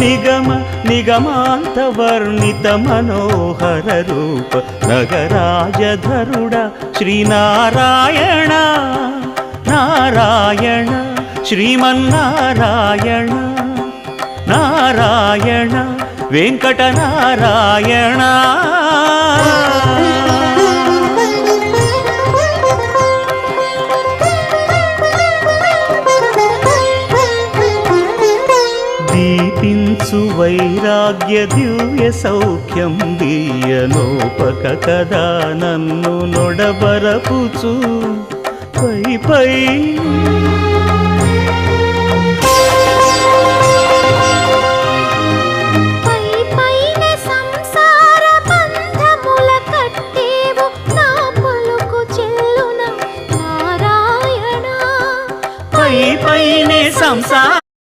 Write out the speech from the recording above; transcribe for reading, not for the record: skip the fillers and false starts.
నిగమ నిగమాంత వర్ణిత మనోహర రూప నగరాజధరుడ శ్రీనారాయణ నారాయణ శ్రీమన్నారాయణ నారాయణ వెంకటనారాయణ. దీపించు వైరాగ్య దివ్య సౌఖ్యం దీయనోపక కదా నన్ను నొడబరపుచు పై పై